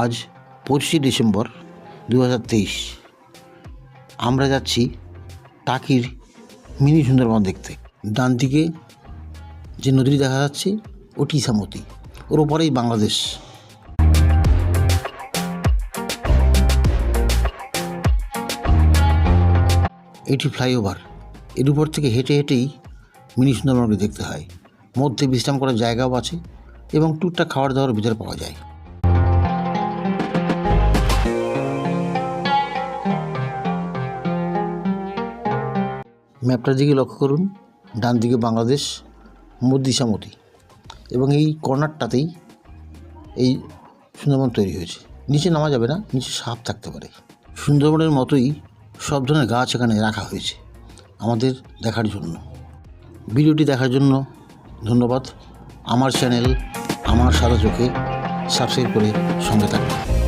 আজ 25শে ডিসেম্বর 2023। আমরা যাচ্ছি টাকির মিনি সুন্দরবন দেখতে। ডান দিকে যে নদীটি দেখা যাচ্ছে ওটি ইছামতি, ওর ওপরেই বাংলাদেশ। এটি ফ্লাইওভার, এর উপর থেকে হেঁটে হেঁটেই মিনি সুন্দরবনকে দেখতে হয়। মধ্যে বিশ্রাম করার জায়গাও আছে এবং টুকটাক খাবার দাবার ভিতরে পাওয়া যায়। ম্যাপটার দিকে লক্ষ্য করুন, ডান দিকে বাংলাদেশ, মধ্যে ইছামতি এবং এই কর্নারটাতেই এই সুন্দরবন তৈরি হয়েছে। নিচে নামা যাবে না, নিচে সাপ থাকতে পারে। সুন্দরবনের মতোই সব ধরনের গাছ এখানে রাখা হয়েছে আমাদের দেখার জন্য। ভিডিওটি দেখার জন্য ধন্যবাদ। আমার চ্যানেল আমার সাদা চোখে সাবস্ক্রাইব করে সঙ্গে থাকবেন।